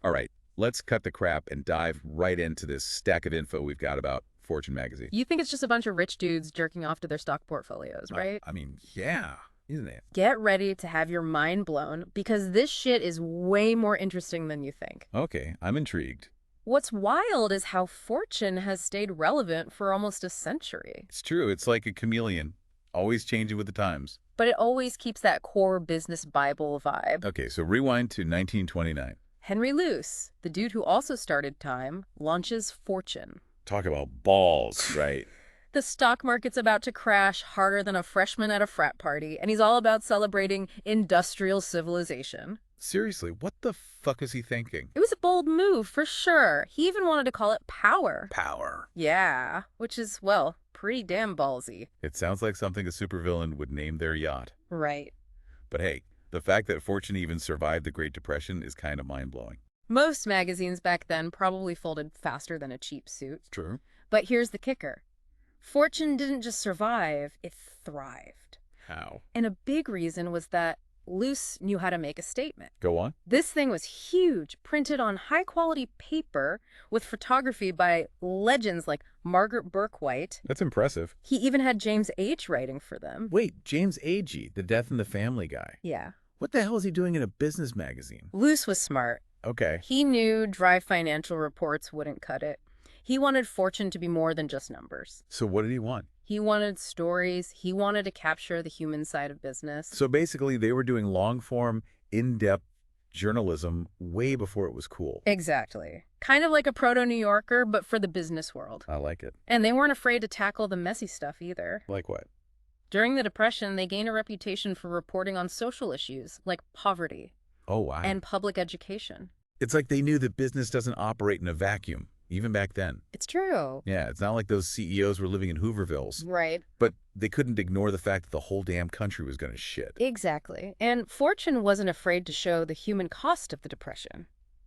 All right, let's cut the crap and dive right into this stack of info we've got about Fortune magazine. You think it's just a bunch of rich dudes jerking off to their stock portfolios, right? I mean, yeah, isn't it? Get ready to have your mind blown because this shit is way more interesting than you think. Okay, I'm intrigued. What's wild is how Fortune has stayed relevant for almost a century. It's true, it's like a chameleon, always changing with the times. But it always keeps that core business Bible vibe. Okay, so rewind to 1929. Henry Luce, the dude who also started Time, launches Fortune. Talk about balls, right? The stock market's about to crash harder than a freshman at a frat party, and he's all about celebrating industrial civilization. Seriously, what the fuck is he thinking? It was a bold move, for sure. He even wanted to call it power. Power. Yeah, which is, well, pretty damn ballsy. It sounds like something a supervillain would name their yacht. Right. But hey, the fact that Fortune even survived the Great Depression is kind of mind-blowing. Most magazines back then probably folded faster than a cheap suit. True. But here's the kicker. Fortune didn't just survive, it thrived. How? And a big reason was that Luce knew how to make a statement. Go on. This thing was huge, printed on high-quality paper with photography by legends like Margaret Bourke-White. That's impressive. He even had James H. writing for them. Wait, James Agee, the Death in the Family guy. Yeah. What the hell is he doing in a business magazine? Luce was smart. Okay. He knew dry financial reports wouldn't cut it. He wanted Fortune to be more than just numbers. So what did he want? He wanted stories. He wanted to capture the human side of business. So basically, they were doing long-form, in-depth journalism way before it was cool. Exactly. Kind of like a proto-New Yorker, but for the business world. I like it. And they weren't afraid to tackle the messy stuff either. Like what? During the Depression, they gained a reputation for reporting on social issues like poverty Oh, wow. and public education. It's like they knew that business doesn't operate in a vacuum, even back then. It's true. Yeah, it's not like those CEOs were living in Hoovervilles. Right. But they couldn't ignore the fact that the whole damn country was going to shit. Exactly. And Fortune wasn't afraid to show the human cost of the Depression.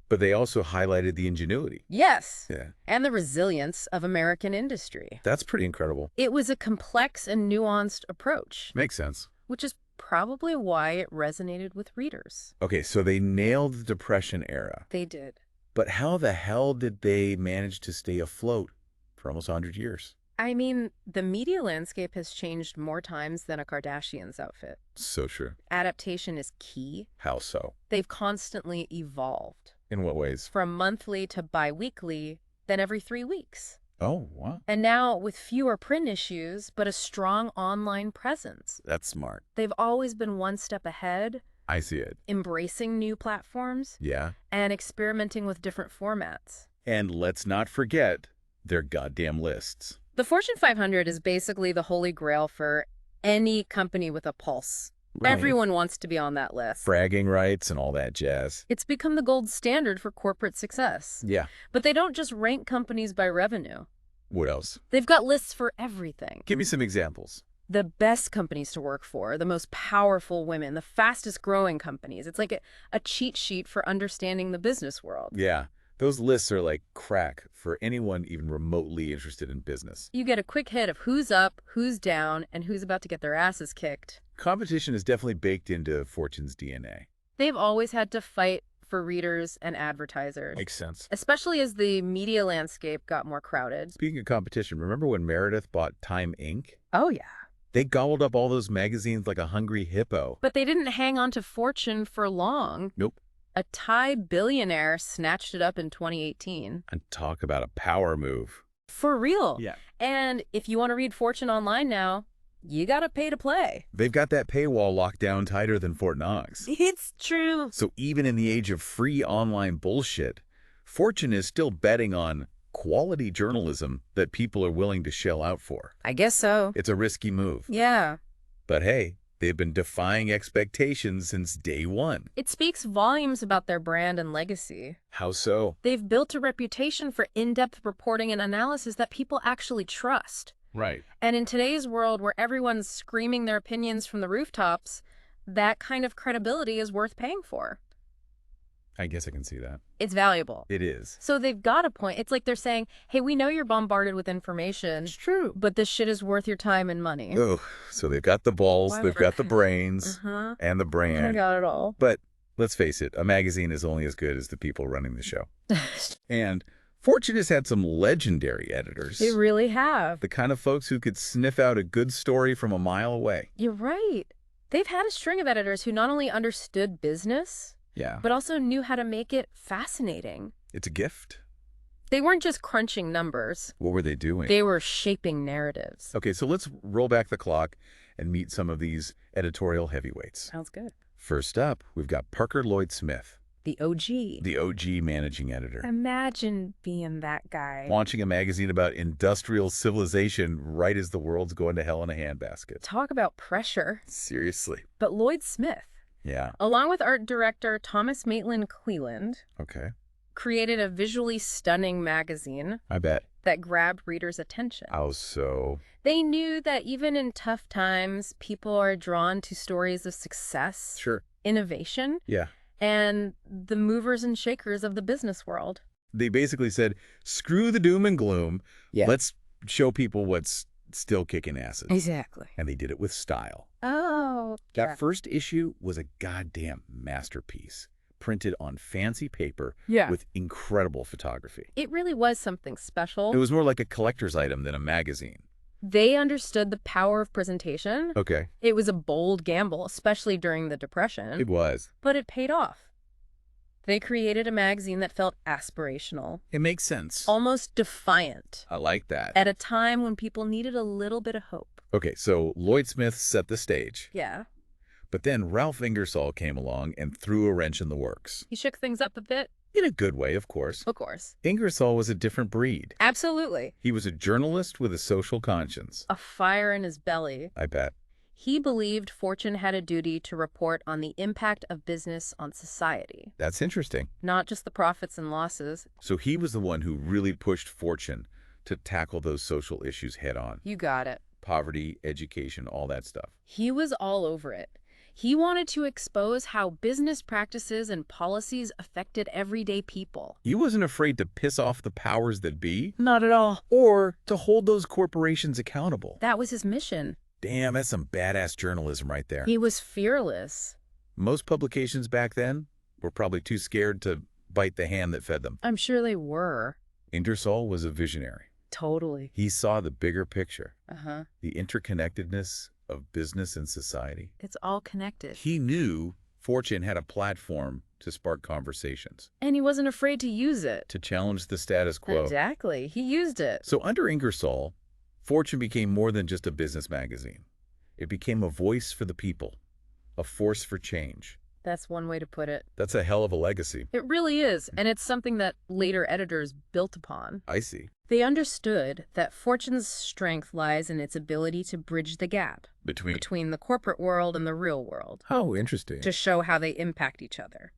But they also highlighted the ingenuity. Yes. Yeah. And the resilience of American industry. That's pretty incredible. It was a complex and nuanced approach, Makes sense. which is probably why it resonated with readers. Okay, so they nailed the Depression era. They did. But how the hell did they manage to stay afloat for almost 100 years? I mean, the media landscape has changed more times than a Kardashian's outfit. So true. Adaptation is key. How so? They've constantly evolved. In what ways? From monthly to bi-weekly, then every 3 weeks. Oh, wow. And now with fewer print issues, but a strong online presence. That's smart. They've always been one step ahead, I see it. embracing new platforms Yeah. and experimenting with different formats. And let's not forget their goddamn lists. The Fortune 500 is basically the holy grail for any company with a pulse. Right. Everyone wants to be on that list. Bragging rights and all that jazz. It's become the gold standard for corporate success. Yeah. But they don't just rank companies by revenue. What else? They've got lists for everything. Give me some examples. The best companies to work for, the most powerful women, the fastest growing companies. It's like a cheat sheet for understanding the business world. Yeah. Those lists are like crack for anyone even remotely interested in business. You get a quick hit of who's up, who's down, and who's about to get their asses kicked. Competition is definitely baked into Fortune's DNA. They've always had to fight for readers and advertisers, Makes sense. especially as the media landscape got more crowded. Speaking of competition, remember when Meredith bought Time Inc.? Oh, yeah. They gobbled up all those magazines like a hungry hippo. But they didn't hang on to Fortune for long. Nope. A Thai billionaire snatched it up in 2018. And talk about a power move. For real. Yeah. And if you want to read Fortune online now, you gotta pay to play. They've got that paywall locked down tighter than Fort Knox. It's true. So even in the age of free online bullshit, Fortune is still betting on quality journalism that people are willing to shell out for. I guess so. It's a risky move. Yeah. But hey, they've been defying expectations since day one. It speaks volumes about their brand and legacy. How so? They've built a reputation for in-depth reporting and analysis that people actually trust. Right. And in today's world where everyone's screaming their opinions from the rooftops, that kind of credibility is worth paying for. I guess I can see that. It's valuable. It is. So they've got a point. It's like they're saying, hey, we know you're bombarded with information, It's true. but this shit is worth your time and money. Oh, so they've got the balls, Why they've would- got the brains, Uh-huh. and the I brand. got it all. But Let's face it, a magazine is only as good as the people running the show. And Fortune has had some legendary editors. They really have. The kind of folks who could sniff out a good story from a mile away. You're right. They've had a string of editors who not only understood business, Yeah. but also knew how to make it fascinating. It's a gift. They weren't just crunching numbers. What were they doing? They were shaping narratives. Okay, so let's roll back the clock and meet some of these editorial heavyweights. Sounds good. First up, we've got Parker Lloyd-Smith, The OG. the OG managing editor. Imagine being that guy. Launching a magazine about industrial civilization right as the world's going to hell in a handbasket. Talk about pressure. Seriously. But Lloyd Smith, Yeah. along with art director Thomas Maitland Cleland, Okay. created a visually stunning magazine I bet. that grabbed readers' attention. How so? They knew that even in tough times, people are drawn to stories of success, Sure. innovation, Yeah. and the movers and shakers of the business world. They basically said, screw the doom and gloom. Yeah. Let's show people what's still kicking asses. Exactly. And they did it with style. Oh. That first issue was a goddamn masterpiece, printed on fancy paper Yeah. with incredible photography. It really was something special. It was more like a collector's item than a magazine. They understood the power of presentation. Okay. It was a bold gamble, especially during the Depression, It was. but it paid off. They created a magazine that felt aspirational, It makes sense. almost defiant, I like that. at a time when people needed a little bit of hope. Okay, so Lloyd Smith set the stage, Yeah. but then Ralph Ingersoll came along and threw a wrench in the works. He shook things up a bit, In a good way, of course. of course. Ingersoll was a different breed. Absolutely. He was a journalist with a social conscience. A fire in his belly. I bet. He believed Fortune had a duty to report on the impact of business on society, That's interesting. not just the profits and losses. So he was the one who really pushed Fortune to tackle those social issues head on. You got it. Poverty, education, all that stuff. He was all over it. He wanted to expose how business practices and policies affected everyday people. He wasn't afraid to piss off the powers that be. Not at all. Or to hold those corporations accountable. That was his mission. Damn, that's some badass journalism right there. He was fearless. Most publications back then were probably too scared to bite the hand that fed them. I'm sure they were. Ingersoll was a visionary. Totally. He saw the bigger picture, Uh-huh. the interconnectedness of business and society. It's all connected. He knew Fortune had a platform to spark conversations, And he wasn't afraid to use it. to challenge the status quo. Exactly. He used it. So under Ingersoll, Fortune became more than just a business magazine. It became a voice for the people, a force for change. That's one way to put it. That's a hell of a legacy. It really is, and it's something that later editors built upon. I see. They understood that Fortune's strength lies in its ability to bridge the gap between the corporate world and the real world, Oh, interesting. to show how they impact each other.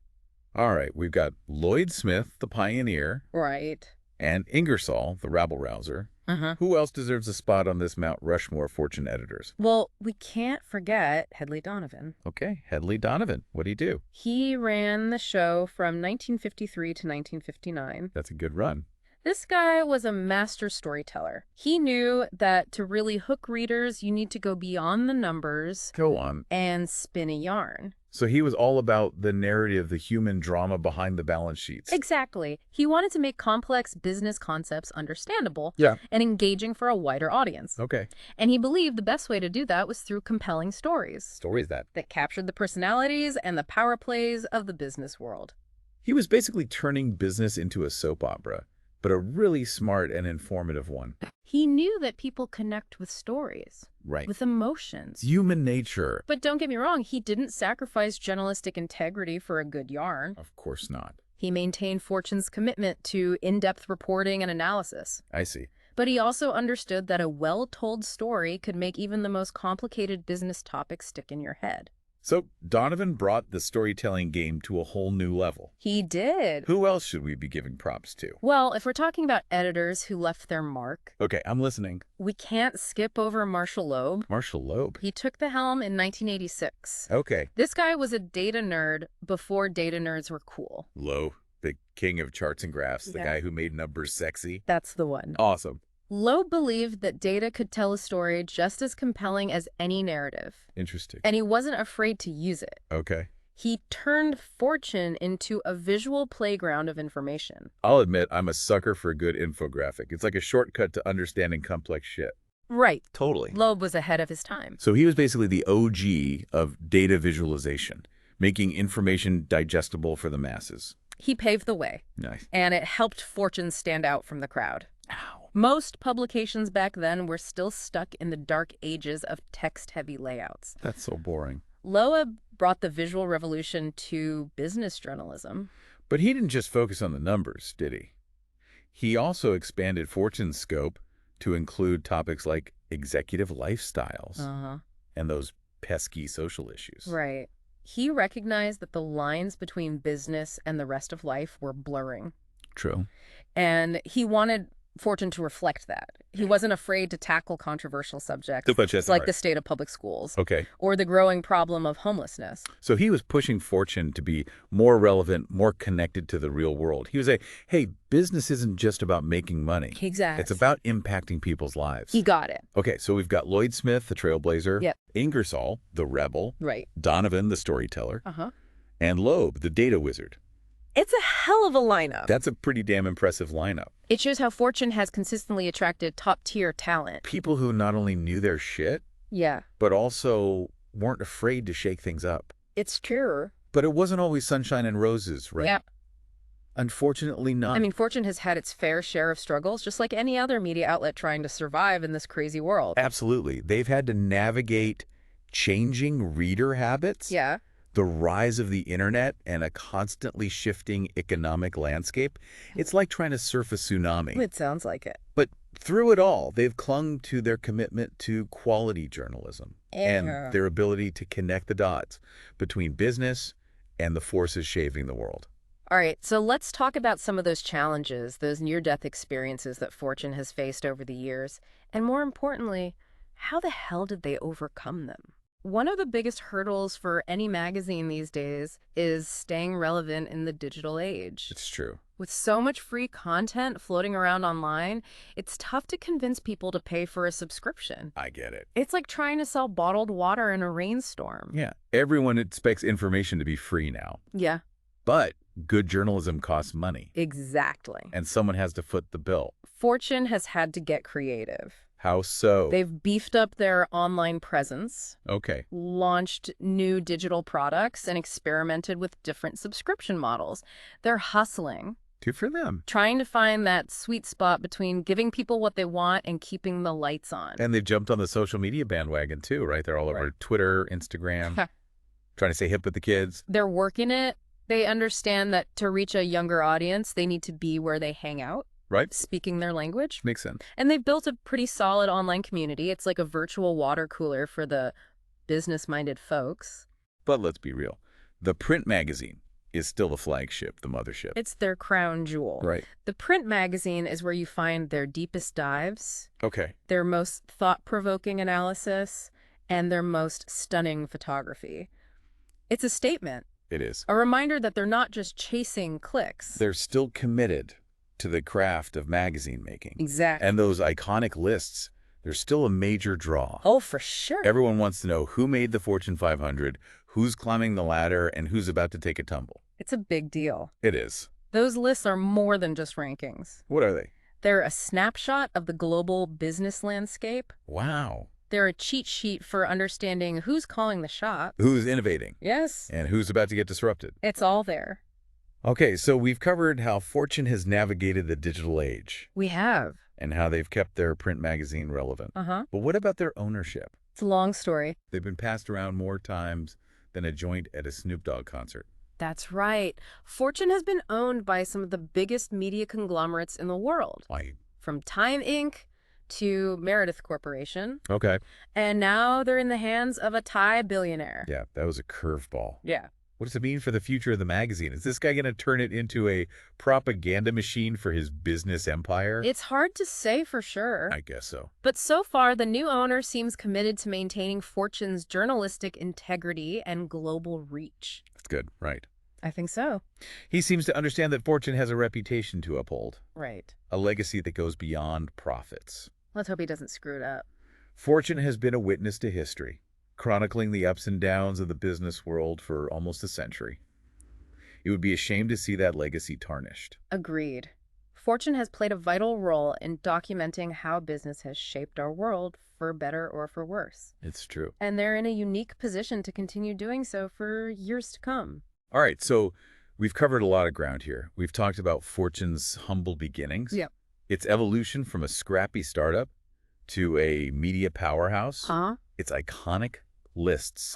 All right, we've got Lloyd Smith, the pioneer, Right. and Ingersoll, the rabble-rouser. Uh-huh. Who else deserves a spot on this Mount Rushmore Fortune editors? Well, we can't forget Hedley Donovan. Okay, Hedley Donovan. What'd he do? He ran the show from 1953 to 1959. That's a good run. This guy was a master storyteller. He knew that to really hook readers, you need to go beyond the numbers Go on. and spin a yarn. So he was all about the narrative, the human drama behind the balance sheets. Exactly. He wanted to make complex business concepts understandable Yeah. and engaging for a wider audience. Okay. And he believed the best way to do that was through compelling stories Story's that. that captured the personalities and the power plays of the business world. He was basically turning business into a soap opera, but a really smart and informative one. He knew that people connect with stories, Right. with emotions. Human nature. But don't get me wrong, he didn't sacrifice journalistic integrity for a good yarn. Of course not. He maintained Fortune's commitment to in-depth reporting and analysis. I see. But he also understood that a well-told story could make even the most complicated business topics stick in your head. So Donovan brought the storytelling game to a whole new level. He did. Who else should we be giving props to? Well, if we're talking about editors who left their mark, Okay, I'm listening. we can't skip over Marshall Loeb. Marshall Loeb. He took the helm in 1986. Okay. This guy was a data nerd before data nerds were cool. Loeb, the king of charts and graphs, the Yeah. guy who made numbers sexy. That's the one. Awesome. Loeb believed that data could tell a story just as compelling as any narrative, Interesting. and he wasn't afraid to use it. Okay. He turned Fortune into a visual playground of information. I'll admit I'm a sucker for a good infographic. It's like a shortcut to understanding complex shit. Right. Totally. Loeb was ahead of his time. So he was basically the OG of data visualization, making information digestible for the masses. He paved the way. Nice. And it helped Fortune stand out from the crowd. Ow. Most publications back then were still stuck in the dark ages of text-heavy layouts. That's so boring. Loeb brought the visual revolution to business journalism. But he didn't just focus on the numbers, did he? He also expanded Fortune's scope to include topics like executive lifestyles and those pesky social issues. Right. He recognized that the lines between business and the rest of life were blurring. True. And he wanted Fortune to reflect that. He wasn't afraid to tackle controversial subjects like the state of public schools or the growing problem of homelessness. So he was pushing Fortune to be more relevant, more connected to the real world. He was saying, hey, business isn't just about making money. Exactly. It's about impacting people's lives. He got it. Okay, so we've got Lloyd Smith, the trailblazer, Yep. Ingersoll, the rebel, Right. Donovan, the storyteller, Uh-huh. and Loeb, the data wizard. It's a hell of a lineup. That's a pretty damn impressive lineup. It shows how Fortune has consistently attracted top-tier talent. People who not only knew their shit, Yeah. but also weren't afraid to shake things up. It's true. But it wasn't always sunshine and roses, right? Yeah. Unfortunately not. I mean, Fortune has had its fair share of struggles, just like any other media outlet trying to survive in this crazy world. Absolutely. They've had to navigate changing reader habits, Yeah. the rise of the internet, and a constantly shifting economic landscape. It's like trying to surf a tsunami. It sounds like it. But through it all, they've clung to their commitment to quality journalism and their ability to connect the dots between business and the forces shaping the world. All right, so let's talk about some of those challenges, those near-death experiences that Fortune has faced over the years, and more importantly, how the hell did they overcome them? One of the biggest hurdles for any magazine these days is staying relevant in the digital age. It's true. With so much free content floating around online, it's tough to convince people to pay for a subscription. I get it. It's like trying to sell bottled water in a rainstorm. Yeah, everyone expects information to be free now. Yeah. But good journalism costs money. Exactly. And someone has to foot the bill. Fortune has had to get creative. How so? They've beefed up their online presence, Okay. launched new digital products, and experimented with different subscription models. They're hustling, Good for them. trying to find that sweet spot between giving people what they want and keeping the lights on. And they've jumped on the social media bandwagon too, right? They're all over Twitter, Instagram, trying to stay hip with the kids. They're working it. They understand that to reach a younger audience, they need to be where they hang out, Right? speaking their language. Makes sense. And they've built a pretty solid online community. It's like a virtual water cooler for the business-minded folks. But let's be real. The print magazine is still the flagship, the mothership. It's their crown jewel. Right. The print magazine is where you find their deepest dives, Okay. their most thought-provoking analysis, and their most stunning photography. It's a statement, It is. a reminder that they're not just chasing clicks. They're still committed to the craft of magazine making. Exactly. And those iconic lists, they're still a major draw. Oh, for sure. Everyone wants to know who made the Fortune 500, who's climbing the ladder, and who's about to take a tumble. It's a big deal. It is. Those lists are more than just rankings. What are they? They're a snapshot of the global business landscape. Wow. They're a cheat sheet for understanding who's calling the shots. Who's innovating? Yes. And who's about to get disrupted? It's all there. Okay, so we've covered how Fortune has navigated the digital age We have. and how they've kept their print magazine relevant. Uh-huh. But what about their ownership? It's a long story. They've been passed around more times than a joint at a Snoop Dogg concert. That's right. Fortune has been owned by some of the biggest media conglomerates in the world, from Time Inc. to Meredith Corporation, Okay. and now they're in the hands of a Thai billionaire. Yeah, that was a curveball. Yeah. What does it mean for the future of the magazine? Is this guy going to turn it into a propaganda machine for his business empire? It's hard to say for sure. I guess so. But so far, the new owner seems committed to maintaining Fortune's journalistic integrity and global reach. That's good, right. I think so. He seems to understand that Fortune has a reputation to uphold, Right. a legacy that goes beyond profits. Let's hope he doesn't screw it up. Fortune has been a witness to history, chronicling the ups and downs of the business world for almost a century. It would be a shame to see that legacy tarnished. Agreed. Fortune has played a vital role in documenting how business has shaped our world, for better or for worse. It's true. And they're in a unique position to continue doing so for years to come. All right, so we've covered a lot of ground here. We've talked about Fortune's humble beginnings, Yep. its evolution from a scrappy startup to a media powerhouse, its iconic lists,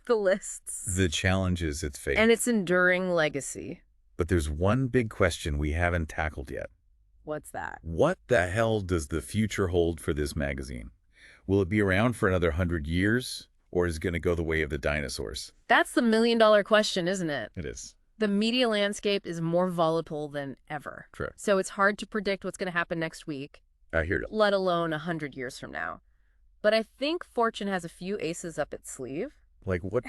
The lists. the challenges it's faced. And its enduring legacy. But there's one big question we haven't tackled yet. What's that? What the hell does the future hold for this magazine? Will it be around for another 100 years, or is it going to go the way of the dinosaurs? That's the million-dollar question, isn't it? It is. The media landscape is more volatile than ever. True. So it's hard to predict what's going to happen next week, I hear you. let alone 100 years from now. But I think Fortune has a few aces up its sleeve. Like what?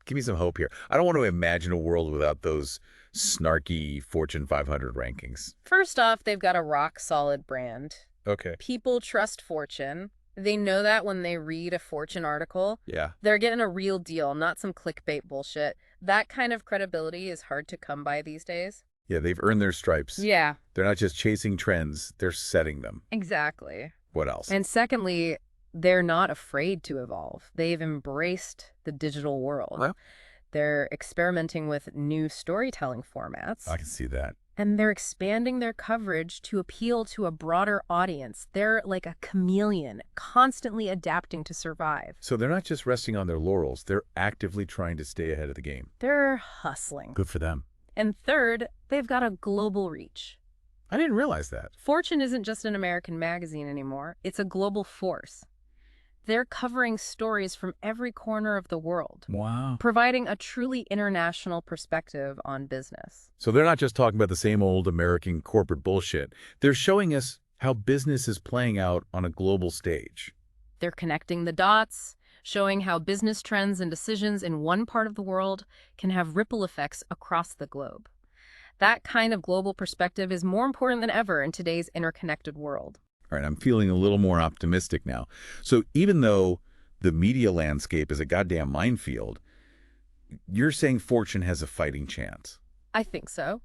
Give me some hope here. I don't want to imagine a world without those snarky Fortune 500 rankings. First off, they've got a rock-solid brand. Okay. People trust Fortune. They know that when they read a Fortune article, Yeah. they're getting a real deal, not some clickbait bullshit. That kind of credibility is hard to come by these days. Yeah, they've earned their stripes. Yeah, They're not just chasing trends, they're setting them. exactly. What else? And secondly, they're not afraid to evolve. They've embraced the digital world. Well. They're experimenting with new storytelling formats. I can see that. And they're expanding their coverage to appeal to a broader audience. They're like a chameleon, constantly adapting to survive. So they're not just resting on their laurels, they're actively trying to stay ahead of the game. They're hustling. Good for them. And third, they've got a global reach. I didn't realize that. Fortune isn't just an American magazine anymore. It's a global force. They're covering stories from every corner of the world, Wow. providing a truly international perspective on business. So they're not just talking about the same old American corporate bullshit. They're showing us how business is playing out on a global stage. They're connecting the dots, showing how business trends and decisions in one part of the world can have ripple effects across the globe. That kind of global perspective is more important than ever in today's interconnected world. All right, I'm feeling a little more optimistic now. So even though the media landscape is a goddamn minefield, you're saying Fortune has a fighting chance. I think so.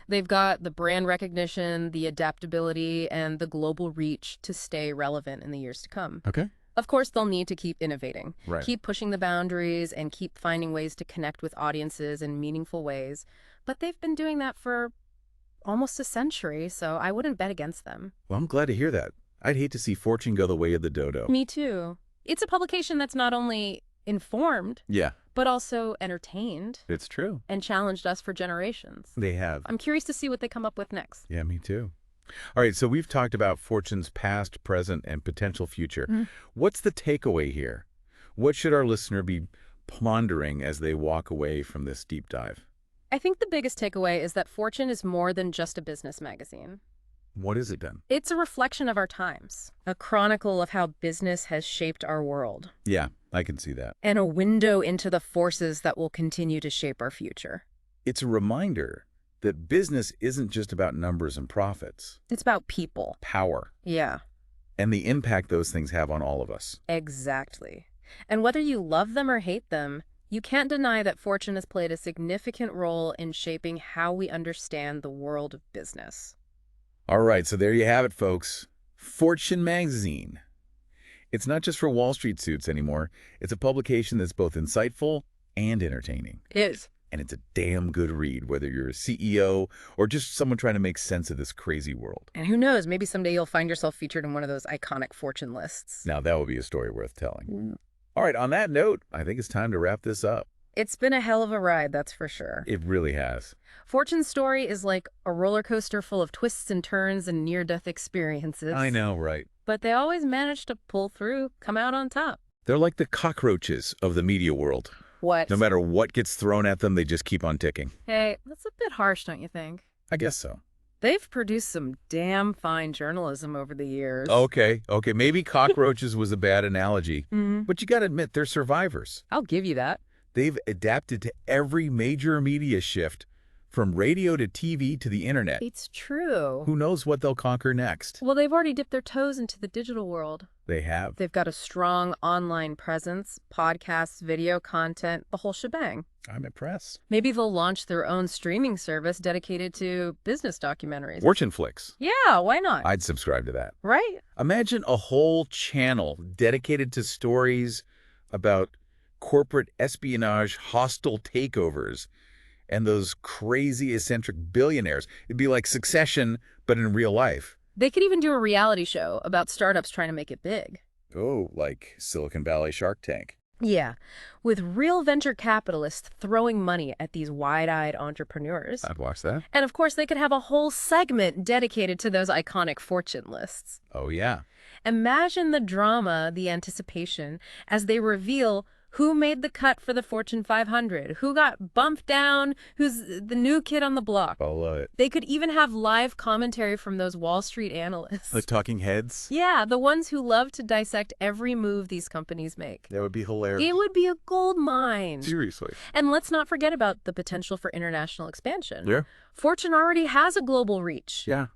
They've got the brand recognition, the adaptability, and the global reach to stay relevant in the years to come. Okay. Of course, they'll need to keep innovating, Right. keep pushing the boundaries, and keep finding ways to connect with audiences in meaningful ways. But they've been doing that for almost a century, so I wouldn't bet against them. Well, I'm glad to hear that. I'd hate to see Fortune go the way of the dodo. Me too. It's a publication that's not only informed, Yeah, but also entertained it's true. and challenged us for generations. They have. I'm curious to see what they come up with next. Yeah, me too. All right, so we've talked about Fortune's past, present, and potential future. What's the takeaway here? What should our listener be pondering as they walk away from this deep dive? I think the biggest takeaway is that Fortune is more than just a business magazine. What is it then? It's a reflection of our times, a chronicle of how business has shaped our world, Yeah, I can see that. and a window into the forces that will continue to shape our future. It's a reminder that business isn't just about numbers and profits, It's about people. power, Yeah, and the impact those things have on all of us. exactly. And whether you love them or hate them, you can't deny that Fortune has played a significant role in shaping how we understand the world of business. All right, so there you have it, folks. Fortune Magazine. It's not just for Wall Street suits anymore. It's a publication that's both insightful and entertaining. It is. And it's a damn good read, whether you're a CEO or just someone trying to make sense of this crazy world. And who knows, maybe someday you'll find yourself featured in one of those iconic Fortune lists. Now, that would be a story worth telling. All right, on that note, I think it's time to wrap this up. It's been a hell of a ride, that's for sure. It really has. Fortune's story is like a roller coaster full of twists and turns and near-death experiences. I know, right? But they always manage to pull through, come out on top. They're like the cockroaches of the media world. What? No matter what gets thrown at them, they just keep on ticking. Hey, that's a bit harsh, don't you think? I guess so. They've produced some damn fine journalism over the years. Okay, maybe cockroaches was a bad analogy, Mhm. but you got to admit, they're survivors. I'll give you that. They've adapted to every major media shift, from radio to TV to the internet. It's true. Who knows what they'll conquer next? Well, they've already dipped their toes into the digital world. They have. They've got a strong online presence, podcasts, video content, the whole shebang. I'm impressed. Maybe they'll launch their own streaming service dedicated to business documentaries. Fortune Flicks. Yeah, why not? I'd subscribe to that. Right? Imagine a whole channel dedicated to stories about corporate espionage, hostile takeovers, and those crazy eccentric billionaires. It'd be like Succession, but in real life. They could even do a reality show about startups trying to make it big. Oh, like Silicon Valley Shark Tank. Yeah, with real venture capitalists throwing money at these wide-eyed entrepreneurs. I'd watch that. And of course, they could have a whole segment dedicated to those iconic fortune lists. Oh, yeah. Imagine the drama, the anticipation, as they reveal who made the cut for the Fortune 500, who got bumped down, who's the new kid on the block. I love it. They could even have live commentary from those Wall Street analysts. The talking heads? Yeah, the ones who love to dissect every move these companies make. That would be hilarious. It would be a gold mine. Seriously. And let's not forget about the potential for international expansion. Yeah. Fortune already has a global reach. Yeah.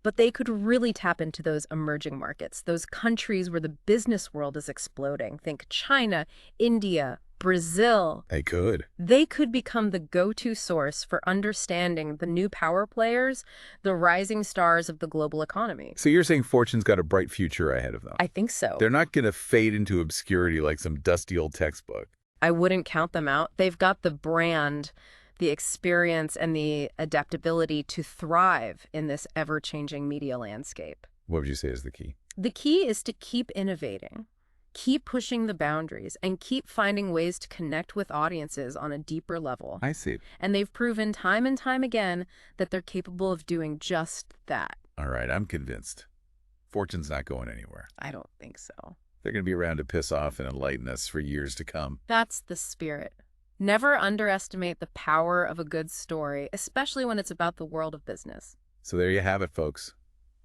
But they could really tap into those emerging markets, those countries where the business world is exploding. Think China, India, Brazil. They could. They could become the go-to source for understanding the new power players, the rising stars of the global economy. So you're saying Fortune's got a bright future ahead of them? I think so. They're not going to fade into obscurity like some dusty old textbook. I wouldn't count them out. They've got the brand, the experience, and the adaptability to thrive in this ever-changing media landscape. What would you say is the key? The key is to keep innovating, keep pushing the boundaries, and keep finding ways to connect with audiences on a deeper level. I see. And they've proven time and time again that they're capable of doing just that. All right, I'm convinced. Fortune's not going anywhere. I don't think so. They're going to be around to piss off and enlighten us for years to come. That's the spirit. Never underestimate the power of a good story, especially when it's about the world of business. So there you have it, folks.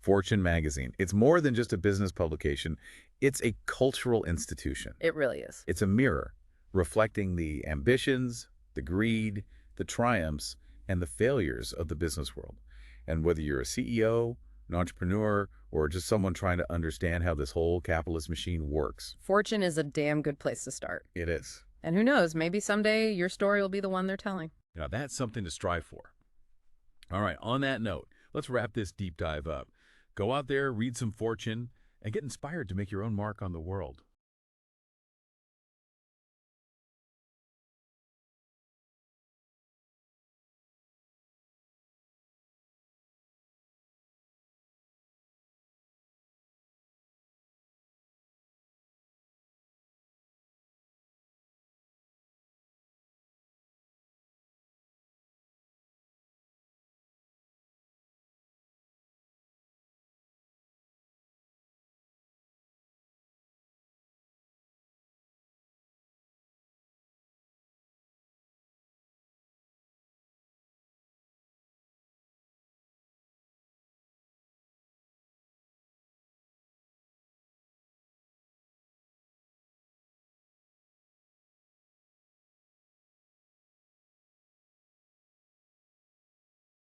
Fortune Magazine. It's more than just a business publication. It's a cultural institution. It really is. It's a mirror reflecting the ambitions, the greed, the triumphs, and the failures of the business world. And whether you're a CEO, an entrepreneur, or just someone trying to understand how this whole capitalist machine works. Fortune is a damn good place to start. It is. And who knows, maybe someday your story will be the one they're telling. Now, that's something to strive for. All right, on that note, let's wrap this deep dive up. Go out there, read some Fortune, and get inspired to make your own mark on the world.